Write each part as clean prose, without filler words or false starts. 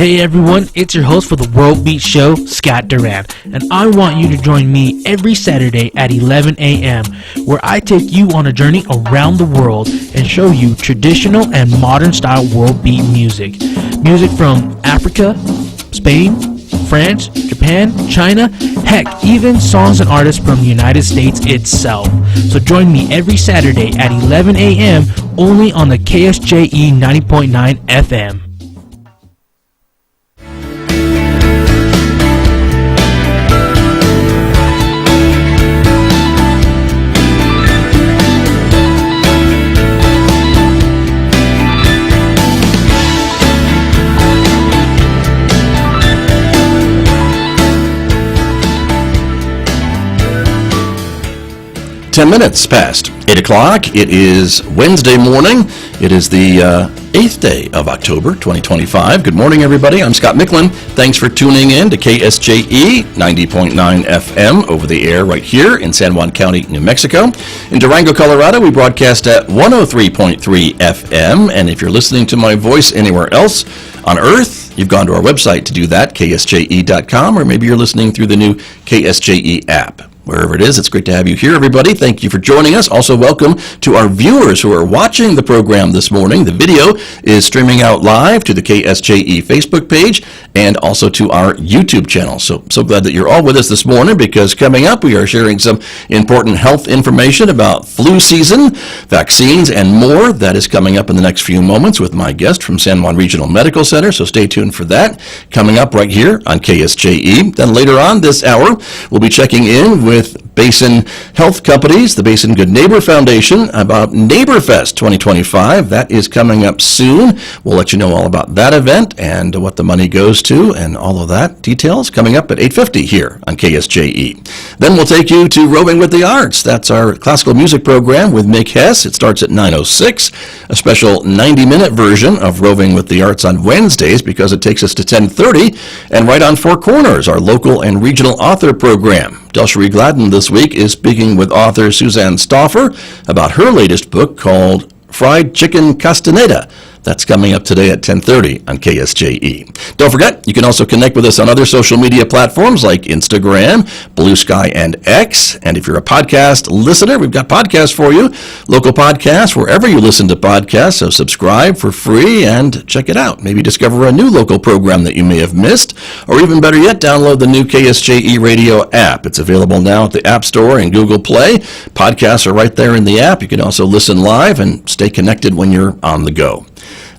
Hey everyone, it's your host for the World Beat Show, Scott Duran, and I want you to join me every Saturday at 11 a.m., where I take you on a journey around the world and show you traditional and modern style world beat music. Music from Africa, Spain, France, Japan, China, heck, even songs and artists from the United States itself. So join me every Saturday at 11 a.m. only on the KSJE 90.9 FM. Ten minutes past 8 o'clock. It is Wednesday morning. It is the 8th day of October, 2025. Good morning, everybody. I'm Scott Micklin. Thanks for tuning in to KSJE 90.9 FM over the air right here in San Juan County, New Mexico. In Durango, Colorado, we broadcast at 103.3 FM. And if you're listening to my voice anywhere else on Earth, you've gone to our website to do that, ksje.com, or maybe you're listening through the new KSJE app. Wherever it is, it's great to have you here, everybody. Thank you for joining us. Also, welcome to our viewers who are watching the program this morning. The video is streaming out live to the KSJE Facebook page and also to our YouTube channel. So glad that you're all with us this morning, because coming up, we are sharing some important health information about flu season, vaccines, and more. That is coming up in the next few moments with my guest from San Juan Regional Medical Center, so stay tuned for that. Coming up right here on KSJE. Then later on this hour, we'll be checking in with Basin Health Companies, the Basin Good Neighbor Foundation, about NeighborFest 2025. That is coming up soon. We'll let you know all about that event and what the money goes to and all of that. Details coming up at 8:50 here on KSJE. Then we'll take you to Roving with the Arts. That's our classical music program with Mick Hess. It starts at 9:06, a special 90-minute version of Roving with the Arts on Wednesdays, because it takes us to 10:30, and right on Four Corners, our local and regional author program. Delcherie Gladden this week is speaking with author Suzanne Stauffer about her latest book called Fried Chicken Castaneda. That's coming up today at 10:30 on KSJE. Don't forget, you can also connect with us on other social media platforms like Instagram, Blue Sky, and X. And if you're a podcast listener, we've got podcasts for you. Local podcasts, wherever you listen to podcasts. So subscribe for free and check it out. Maybe discover a new local program that you may have missed. Or even better yet, download the new KSJE Radio app. It's available now at the App Store and Google Play. Podcasts are right there in the app. You can also listen live and stay connected when you're on the go.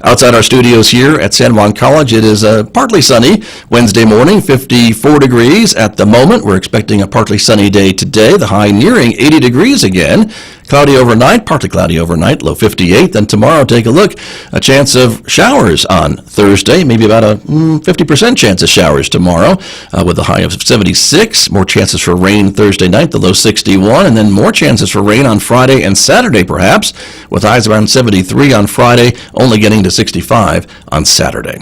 Outside our studios here at San Juan College, it is a partly sunny Wednesday morning, 54 degrees at the moment. We're expecting a partly sunny day today, the high nearing 80 degrees again. Cloudy overnight, partly cloudy overnight, low 58. Then tomorrow, take a look, a chance of showers on Thursday, maybe about a 50% chance of showers tomorrow, with a high of 76. More chances for rain Thursday night, the low 61, and then more chances for rain on Friday and Saturday perhaps, with highs around 73 on Friday, only getting to 65 on Saturday.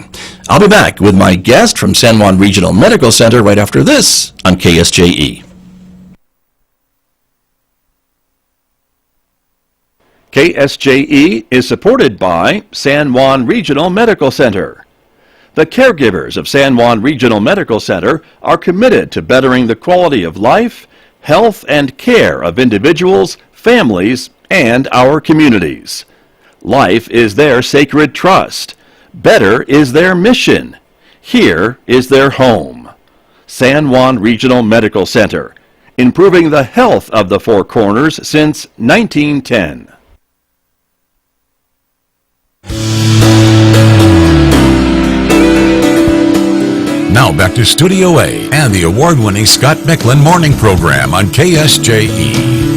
I'll be back with my guest from San Juan Regional Medical Center right after this on KSJE. KSJE is supported by San Juan Regional Medical Center. The caregivers of San Juan Regional Medical Center are committed to bettering the quality of life, health, and care of individuals, families, and our communities. Life is their sacred trust. Better is their mission. Here is their home. San Juan Regional Medical Center, improving the health of the Four Corners since 1910. Now back to Studio A and the award-winning Scott Micklin Morning Program on KSJE.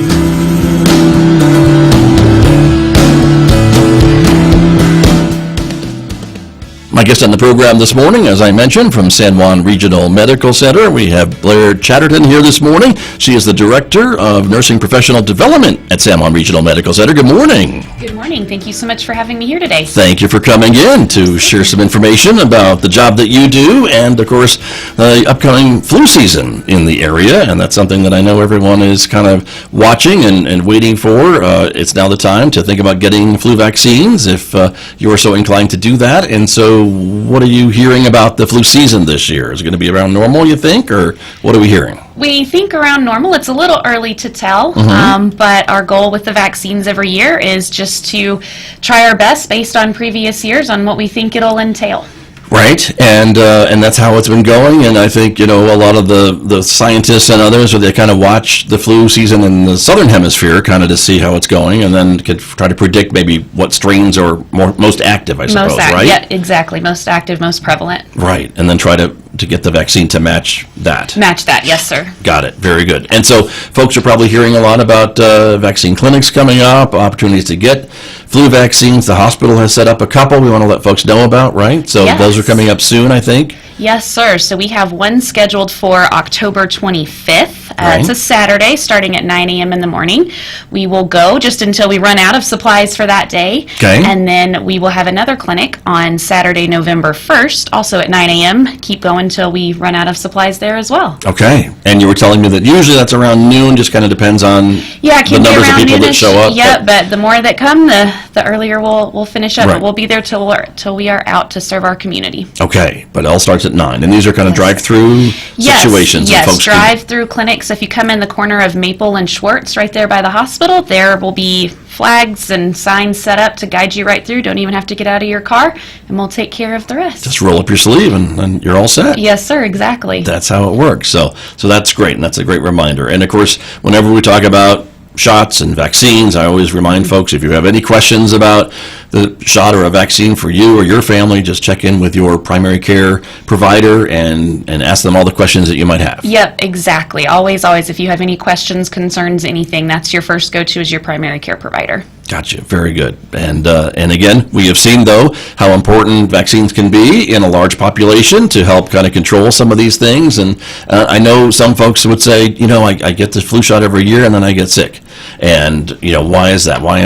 My guest on the program this morning, as I mentioned, from San Juan Regional Medical Center, we have Blaire Chatterton here this morning. She is the Director of Nursing Professional Development at San Juan Regional Medical Center. Good morning. Good morning. Thank you so much for having me here today. Thank you for coming in to share some information about the job that you do and, of course, the upcoming flu season in the area. And that's something that I know everyone is kind of watching and waiting for. It's now the time to think about getting flu vaccines if you are so inclined to do that. And so what are you hearing about the flu season this year? Is it going to be around normal, you think, or what are we hearing? We think around normal. It's a little early to tell, but our goal with the vaccines every year is just to try our best based on previous years on what we think it'll entail. Right, and that's how it's been going, and I think, a lot of the scientists and others, they kind of watch the flu season in the southern hemisphere kind of to see how it's going, and then could try to predict maybe what strains are most active, I suppose, right? Yeah, exactly. Most active, most prevalent. Right, and then try to get the vaccine to match that. Match that, yes, sir. Got it, very good. And so folks are probably hearing a lot about vaccine clinics coming up, opportunities to get flu vaccines. The hospital has set up a couple we want to let folks know about, right? So Yes. those are coming up soon, I think. Yes, sir. So we have one scheduled for October 25th. Right. It's a Saturday starting at 9 a.m. in the morning. We will go just until we run out of supplies for that day. Okay. And then we will have another clinic on Saturday, November 1st, also at 9 a.m. Keep going until we run out of supplies there as well. Okay, and you were telling me that usually that's around noon, just kind of depends on Yeah, it the can be numbers of around people that noonish. show up. Yeah, but the more that come, the earlier we'll finish up. Right. But we'll be there till we are out to serve our community. Okay, but it all starts at 9, and these are kind of drive-through situations. Yes, and folks can- drive-through clinics. If you come in the corner of Maple and Schwartz, right there by the hospital, there will be flags and signs set up to guide you right through. Don't even have to get out of your car, and we'll take care of the rest. Just roll up your sleeve, and you're all set. Yes, sir, exactly. That's how it works. So that's great, and that's a great reminder. And of course, whenever we talk about shots and vaccines, I always remind folks, if you have any questions about the shot or a vaccine for you or your family, just check in with your primary care provider and ask them all the questions that you might have. Yep, exactly. Always, if you have any questions, concerns, anything, that's your first go-to is your primary care provider. Gotcha. Very good. And again, we have seen, though, how important vaccines can be in a large population to help kind of control some of these things. And I know some folks would say, I get this flu shot every year and then I get sick. And, why is that? Why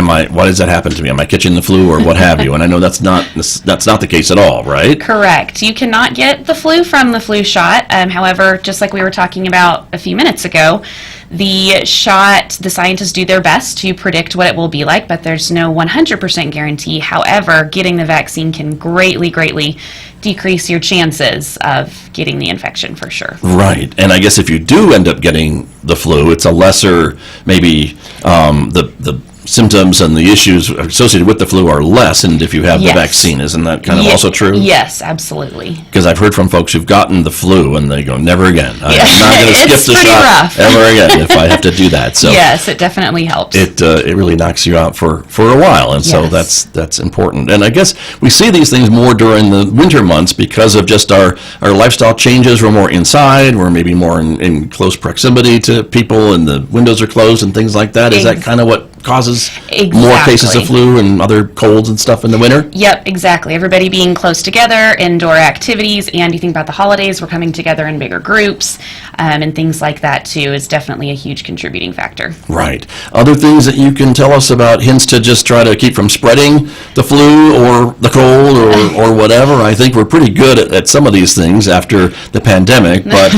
does that happen to me? Am I catching the flu or what have you? And I know that's not the case at all, right? Correct. You cannot get the flu from the flu shot. However, just like we were talking about a few minutes ago, the shot, the scientists do their best to predict what it will be like, but there's no 100% guarantee. However, getting the vaccine can greatly, greatly decrease your chances of getting the infection for sure. Right. And I guess if you do end up getting the flu, it's a lesser, maybe the symptoms and the issues associated with the flu are lessened if you have Yes. the vaccine. Isn't that kind of also true? Yes, absolutely. Because I've heard from folks who've gotten the flu and they go, never again. I'm Yeah. not going to skip It's the pretty shot rough. ever again if I have to do that. So Yes, it definitely helps. it really knocks you out for a while, and so Yes. that's important. And I guess we see these things more during the winter months because of just our lifestyle changes. We're more inside. We're maybe more in close proximity to people, and the windows are closed and things like that. Is that kind of what causes more cases of Exactly. flu and other colds and stuff in the winter? Yep, exactly. Everybody being close together, indoor activities, and you think about the holidays, we're coming together in bigger groups, and things like that too is definitely a huge contributing factor. Right. Other things that you can tell us about, hints to just try to keep from spreading the flu or the cold or whatever. I think we're pretty good at some of these things after the pandemic, but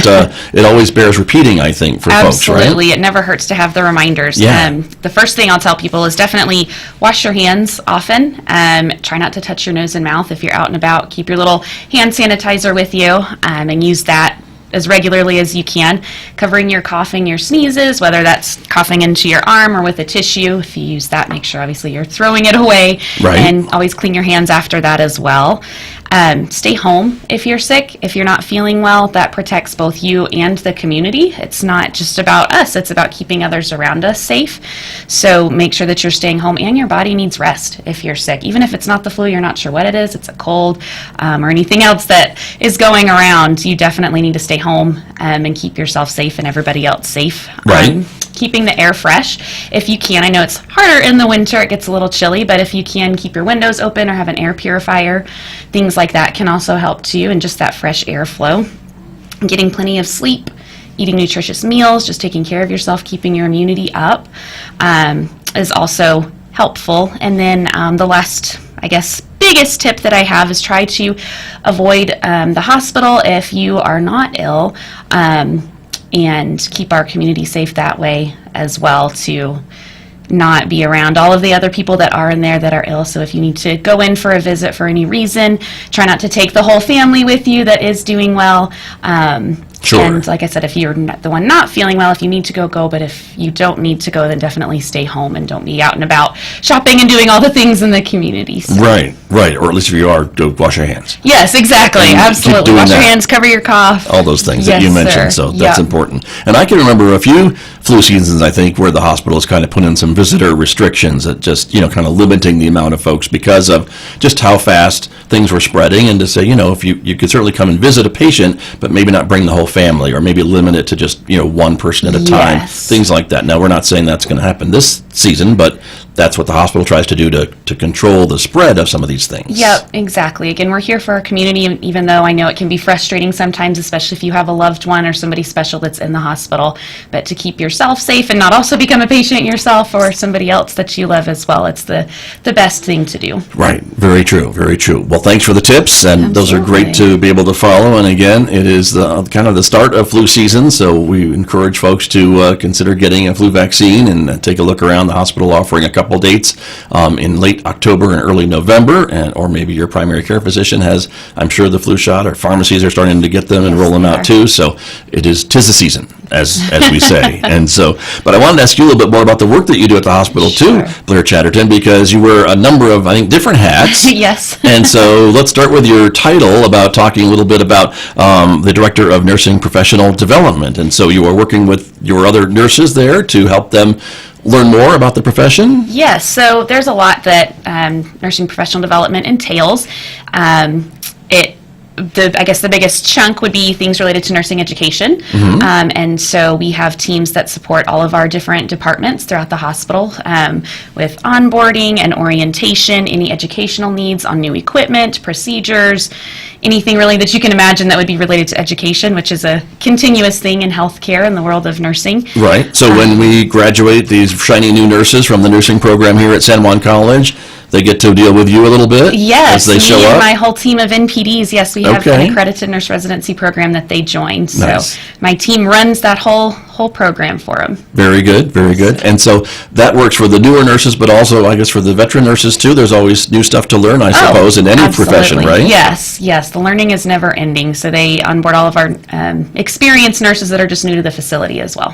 it always bears repeating, I think, for folks, right? Absolutely. It never hurts to have the reminders. Yeah. The first thing I'll tell people is definitely wash your hands often. Try not to touch your nose and mouth if you're out and about. Keep your little hand sanitizer with you and use that as regularly as you can. Covering your coughing, your sneezes, whether that's coughing into your arm or with a tissue. If you use that, make sure obviously you're throwing it away. Right. And always clean your hands after that as well. Stay home if you're sick. If you're not feeling well, that protects both you and the community. It's not just about us, it's about keeping others around us safe. So make sure that you're staying home, and your body needs rest if you're sick. Even if it's not the flu, you're not sure what it is, it's a cold or anything else that is going around, you definitely need to stay home and keep yourself safe and everybody else safe. Right. Keeping the air fresh if you can. I know it's harder in the winter, it gets a little chilly, but if you can keep your windows open or have an air purifier, things like that can also help too, and just that fresh airflow. Getting plenty of sleep, eating nutritious meals, just taking care of yourself, keeping your immunity up is also helpful. And then the last, I guess, biggest tip that I have is try to avoid the hospital if you are not ill, and keep our community safe that way as well, to not be around all of the other people that are in there that are ill. So if you need to go in for a visit for any reason, try not to take the whole family with you that is doing well. Sure. And like I said, if you're the one not feeling well, if you need to go, but if you don't need to go, then definitely stay home and don't be out and about shopping and doing all the things in the community. So. Right. Or at least if you are, go wash your hands. Yes, exactly. And keep Absolutely. doing Wash your that. hands, cover your cough. All those things that you mentioned, sir. so that's important. And I can remember a few flu seasons, I think, where the hospitals kind of put in some visitor restrictions that just, kind of limiting the amount of folks because of just how fast things were spreading, and to say, if you could certainly come and visit a patient, but maybe not bring the whole family, or maybe limit it to just, one person at a time, Yes. things like that. Now, we're not saying that's going to happen this season, but that's what the hospital tries to do to control the spread of some of these things. Yep, exactly. Again, we're here for our community, and even though I know it can be frustrating sometimes, especially if you have a loved one or somebody special that's in the hospital, but to keep yourself safe and not also become a patient yourself or somebody else that you love as well, it's the best thing to do. Right. Very true. Very true. Well, thanks for the tips, and those are great to be able to follow. And again, it is the kind of the start of flu season, so we encourage folks to consider getting a flu vaccine and take a look around. The hospital offering a couple dates in late October and early November, or maybe your primary care physician has, I'm sure, the flu shot, or pharmacies are starting to get them and roll them out too. So tis the season, as we say. And so, but I wanted to ask you a little bit more about the work that you do at the hospital too, Blaire Chatterton, because you wear a number of, I think, different hats. Yes. And so let's start with your title, about talking a little bit about the Director of Nursing Professional Development. And so you are working with your other nurses there to help them learn more about the profession? Yes, so there's a lot that nursing professional development entails. I guess the biggest chunk would be things related to nursing education. And so we have teams that support all of our different departments throughout the hospital with onboarding and orientation, any educational needs on new equipment, procedures, anything really that you can imagine that would be related to education, which is a continuous thing in healthcare in the world of nursing. Right. So when we graduate these shiny new nurses from the nursing program here at San Juan College, they get to deal with you a little bit Yes, as they show me and up? my whole team of NPDs. Yes, we have Okay. an accredited nurse residency program that they joined. Nice. So my team runs that whole program for them. Very good, very good. And so that works for the newer nurses, but also, I guess, for the veteran nurses too. There's always new stuff to learn, I suppose, in any profession, Absolutely. right? Yes. The learning is never ending. So they onboard all of our experienced nurses that are just new to the facility as well.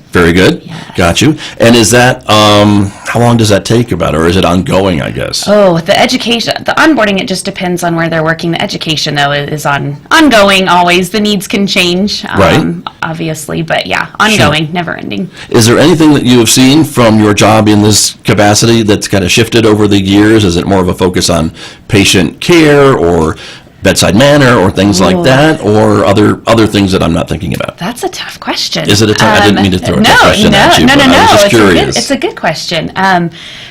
Very good. Yes. Got you. And is that, how long does that take about, or is it ongoing, I guess? Oh, the education, the onboarding, it just depends on where they're working. The education, though, is ongoing always. The needs can change, Right. obviously, but yeah, ongoing, never ending. Is there anything that you have seen from your job in this capacity that's kind of shifted over the years? Is it more of a focus on patient care or bedside manner or things like that, or other things that I'm not thinking about? That's a tough question. Is it a tough? I didn't mean to throw a tough question at you, no, but I was just curious. It's a good question.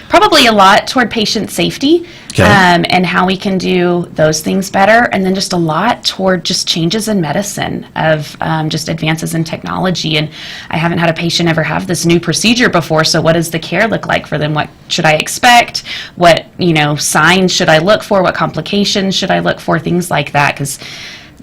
Probably a lot toward patient safety, Okay. and how we can do those things better, and then just a lot toward just changes in medicine of just advances in technology. And I haven't had a patient ever have this new procedure before, so what does the care look like for them? What should I expect? What signs should I look for? What complications should I look for? Things like that, because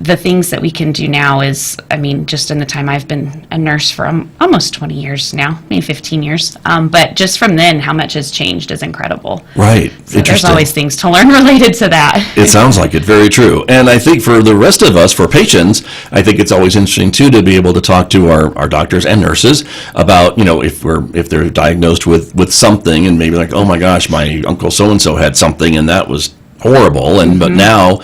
the things that we can do now is, just in the time I've been a nurse for almost 20 years now, maybe 15 years, but just from then, how much has changed is incredible. Right. So there's always things to learn related to that. It sounds like it. Very true. And I think for the rest of us, for patients, I think it's always interesting too to be able to talk to our doctors and nurses about, if they're diagnosed with something, and maybe like, oh my gosh, my uncle so-and-so had something and that was horrible, and but now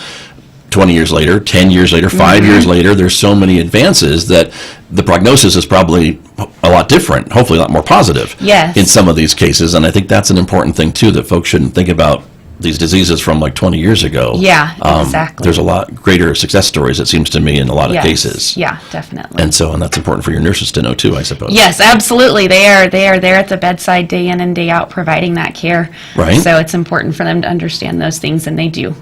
20 years later, 10 years later, 5 years later, there's so many advances that the prognosis is probably a lot different, hopefully a lot more positive in some of these cases. And I think that's an important thing too, that folks shouldn't think about these diseases from like 20 years ago. Yeah, exactly. There's a lot greater success stories, it seems to me, in a lot of cases. Yeah, definitely. And that's important for your nurses to know too, I suppose. Yes, absolutely. They are there at the bedside day in and day out providing that care. Right. So it's important for them to understand those things, and they do.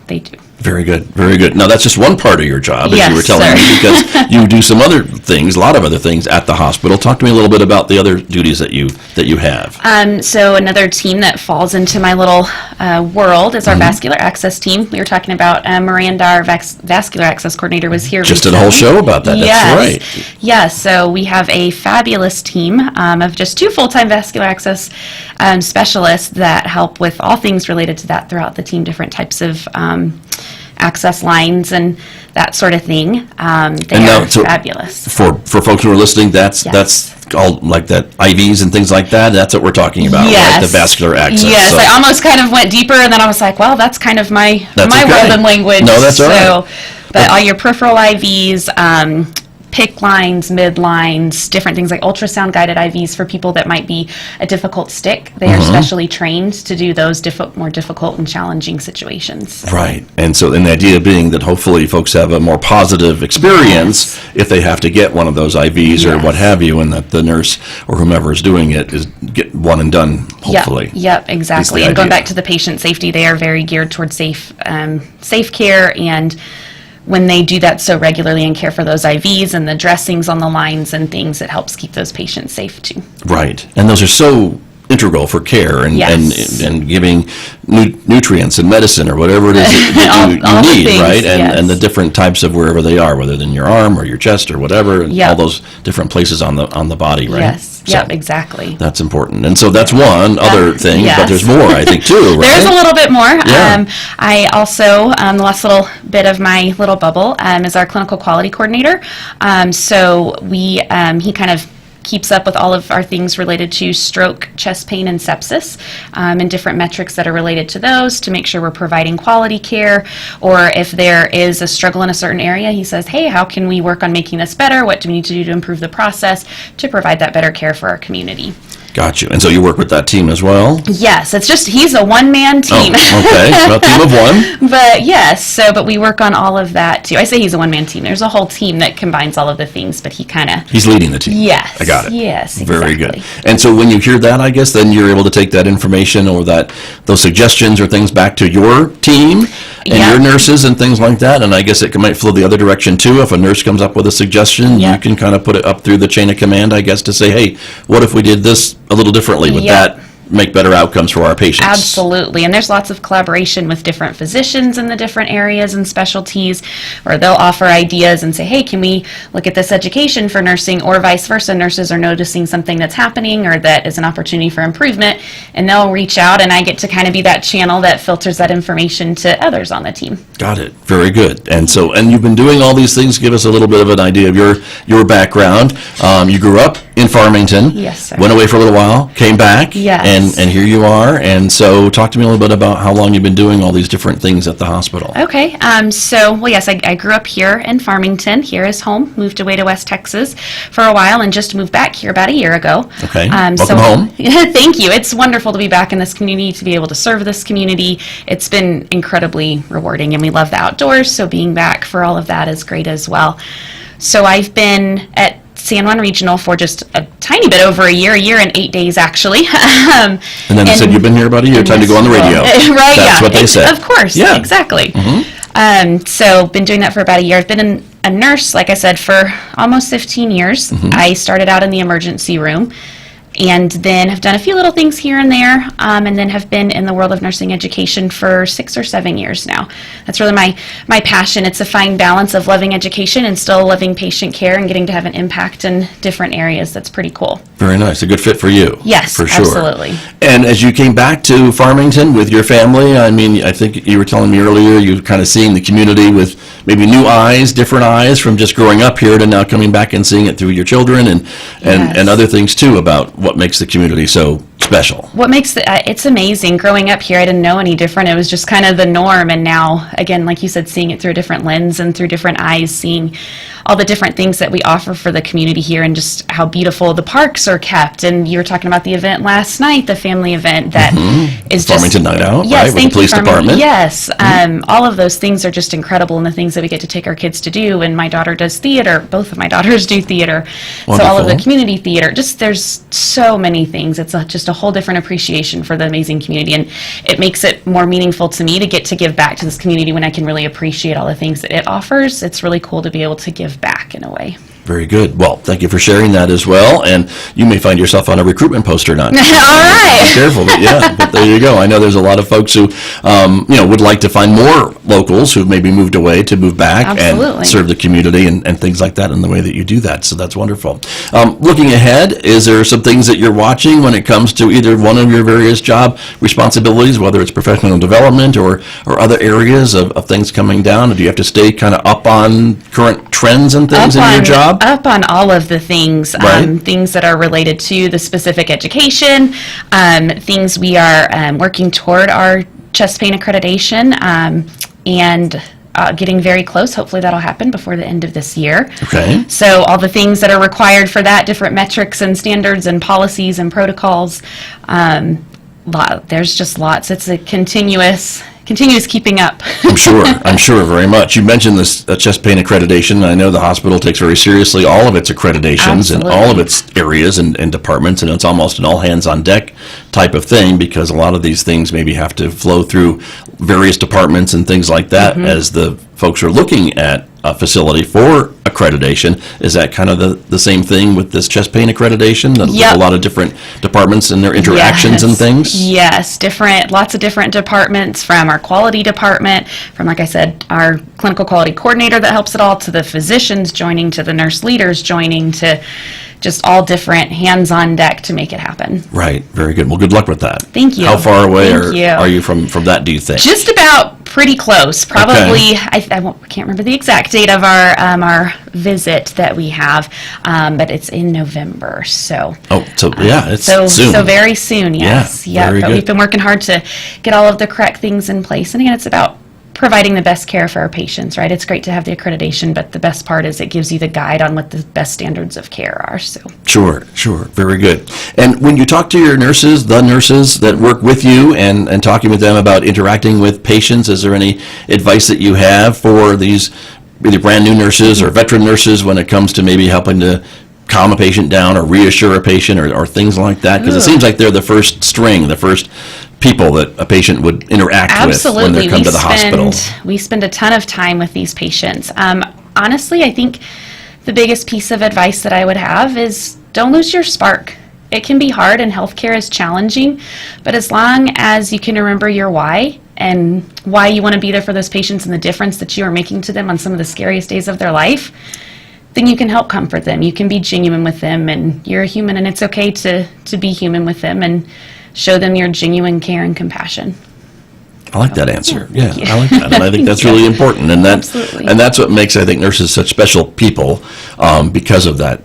Very good, very good. Now, that's just one part of your job, as you were Yes, telling sir. me, because you do some other things, a lot of other things at the hospital. Talk to me a little bit about the other duties that you have. So another team that falls into my little world is our vascular access team. We were talking about Miranda, our vascular access coordinator, was here Just did recently. a whole show about that. Yes. That's right. Yes, so we have a fabulous team of just 2 full-time vascular access specialists that help with all things related to that throughout the team, different types of access lines and that sort of thing. They are fabulous. For folks who are listening, that's all like that IVs and things like that. That's what we're talking about, Yes. right? The vascular access. Yes, So- I almost kind of went deeper, and then I was like, well, that's kind of my That's okay. world and language. No, that's all right. But all your peripheral IVs, PIC lines, mid lines, different things like ultrasound guided IVs for people that might be a difficult stick. They are specially trained to do those more difficult and challenging situations. Right. And so, and the idea being that hopefully folks have a more positive experience if they have to get one of those IVs or what have you, and that the nurse or whomever is doing it is get one and done, hopefully. Yep, exactly. And going back to the patient safety, they are very geared towards safe care, and when they do that so regularly and care for those IVs and the dressings on the lines and things, it helps keep those patients safe too. Right. And those are so integral for care and and giving nutrients and medicine or whatever it is that you need, things, right? And yes. and the different types of wherever they are, whether in your arm or your chest or whatever, and all those different places on the body, right? Yes. So Yep, exactly. that's important. And so that's one other thing, but there's more, I think, too, right? There's a little bit more. Yeah. I also, the last little bit of my little bubble is our clinical quality coordinator. So he kind of keeps up with all of our things related to stroke, chest pain, and sepsis, and different metrics that are related to those to make sure we're providing quality care. Or if there is a struggle in a certain area, he says, hey, how can we work on making this better? What do we need to do to improve the process to provide that better care for our community? Got you. And so you work with that team as well? Yes, it's just, he's a one-man team. Oh, okay. Well, team of one. But yes, but we work on all of that too. I say he's a one-man team. There's a whole team that combines all of the things, but he kind of... He's leading the team. Yes. I got it. Yes, Very exactly. good. And so when you hear that, I guess, then you're able to take that information or those suggestions or things back to your team and your nurses and things like that. And I guess it might flow the other direction too. If a nurse comes up with a suggestion, you can kind of put it up through the chain of command, I guess, to say, hey, what if we did this a little differently? Would that make better outcomes for our patients? Absolutely. And there's lots of collaboration with different physicians in the different areas and specialties, or they'll offer ideas and say, hey, can we look at this education for nursing, or vice versa. Nurses are noticing something that's happening or that is an opportunity for improvement, and they'll reach out, and I get to kind of be that channel that filters that information to others on the team. Got it. Very good. And so, and you've been doing all these things. Give us a little bit of an idea of your background. You grew up in Farmington. Yes, sir. Went away for a little while, came back. Yes. And here you are. And so talk to me a little bit about how long you've been doing all these different things at the hospital. Okay. Yes, I grew up here in Farmington. Here is home. Moved away to West Texas for a while and just moved back here about a year ago. Okay. Welcome home. Thank you. It's wonderful to be back in this community, to be able to serve this community. It's been incredibly rewarding, and we love the outdoors, so being back for all of that is great as well. So I've been at San Juan Regional for just a tiny bit over a year and 8 days actually. And then they said you've been here about a year, time to go on the radio. Right, That's what they said. Of course, Yeah. exactly. So been doing that for about a year. I've been a nurse, like I said, for almost 15 years. I started out in the emergency room, and then have done a few little things here and there, and then have been in the world of nursing education for 6 or 7 years now. That's really my passion. It's a fine balance of loving education and still loving patient care and getting to have an impact in different areas. That's pretty cool. Very nice. A good fit for you. Yes, for sure. absolutely. And as you came back to Farmington with your family, I mean, I think you were telling me earlier, you kind of seeing the community with maybe new eyes, different eyes from just growing up here to now coming back and seeing it through your children and other things too about what makes the community so special. What makes it's amazing. Growing up here, I didn't know any different. It was just kind of the norm. And now, again, like you said, seeing it through a different lens and through different eyes, seeing all the different things that we offer for the community here and just how beautiful the parks are kept. And you were talking about the event last night, the family event that is just... Farmington Night Out, yes, right, with the police department. Yes. All of those things are just incredible, and the things that we get to take our kids to do. And my daughter does theater. Both of my daughters do theater. Wonderful. So all of the community theater. Just there's so many things. It's just a a whole different appreciation for the amazing community, and it makes it more meaningful to me to get to give back to this community when I can really appreciate all the things that it offers. It's really cool to be able to give back in a way. Very good. Well, thank you for sharing that as well. And you may find yourself on a recruitment poster not. All right. Be careful, but yeah. But there you go. I know there's a lot of folks who, would like to find more locals who maybe moved away to move back Absolutely. and serve the community and things like that in the way that you do that. So that's wonderful. Looking ahead, is there some things that you're watching when it comes to either one of your various job responsibilities, whether it's professional development or other areas of things coming down? Do you have to stay kind of up on current trends and things in your job? Up on all of the things, Right. Things that are related to the specific education, things we are working toward our chest pain accreditation, and getting very close. Hopefully that'll happen before the end of this year. Okay. So all the things that are required for that, different metrics and standards and policies and protocols, there's just lots. It's a continuous keeping up. I'm sure very much. You mentioned this chest pain accreditation. I know the hospital takes very seriously all of its accreditations and all of its areas and departments, and it's almost an all hands on deck type of thing, because a lot of these things maybe have to flow through various departments and things like that as the folks are looking at a facility for accreditation. Is that kind of the same thing with this chest pain accreditation? That Yep. a lot of different departments and their interactions and things? Yes, lots of different departments, from our quality department, from, like I said, our clinical quality coordinator that helps it all, to the physicians joining, to the nurse leaders joining, to just all different hands on deck to make it happen. Right. Very good. Well, good luck with that. Thank you. How far away Thank you. are you from that, do you think? Just about pretty close. Probably, I can't remember the exact date of our visit that we have, but it's in November. So. Oh, so yeah, it's soon. So very soon, yes. Yeah, very but good. we've been working hard to get all of the correct things in place. And again, it's about providing the best care for our patients, right? It's great to have the accreditation, but the best part is it gives you the guide on what the best standards of care are. So. Sure. Very good. And when you talk to your nurses, the nurses that work with you, and talking with them about interacting with patients, is there any advice that you have for these either brand new nurses or veteran nurses when it comes to maybe helping to calm a patient down or reassure a patient or things like that? Because it seems like they're the first string, the first people that a patient would interact with when they come to the hospital. We spend a ton of time with these patients. Honestly, I think the biggest piece of advice that I would have is don't lose your spark. It can be hard and healthcare is challenging, but as long as you can remember your why and why you want to be there for those patients and the difference that you are making to them on some of the scariest days of their life, then you can help comfort them. You can be genuine with them, and you're a human, and it's okay to be human with them and show them your genuine care and compassion. I like that answer. Yeah, I like that, and I think that's really important. And Absolutely. that's what makes, I think, nurses such special people, because of that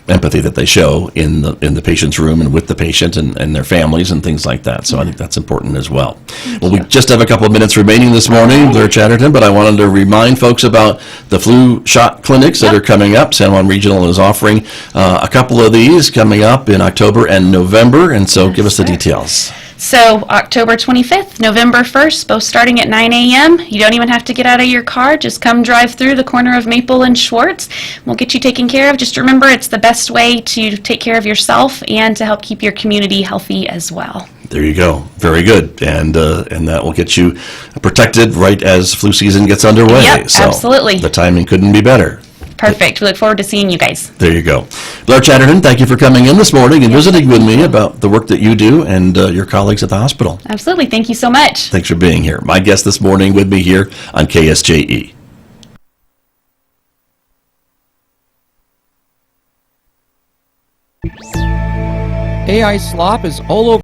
empathy that they show in the patient's room and with the patient and their families and things like that. So I think that's important as well. Well, we just have a couple of minutes remaining this morning, Blaire Chatterton, but I wanted to remind folks about the flu shot clinics that are coming up. San Juan Regional is offering a couple of these coming up in October and November, and so give us the details. So October 25th, November 1st, both starting at 9 a.m. You don't even have to get out of your car. Just come drive through the corner of Maple and Schwartz. We'll get you taken care of. Just remember, it's the best way to take care of yourself and to help keep your community healthy as well. There you go. Very good. And that will get you protected right as flu season gets underway. Yep, so absolutely. The timing couldn't be better. Perfect. We look forward to seeing you guys. There you go. Blaire Chatterton, thank you for coming in this morning and visiting with me about the work that you do and your colleagues at the hospital. Absolutely. Thank you so much. Thanks for being here. My guest this morning with me here on KSJE. AI slop is all over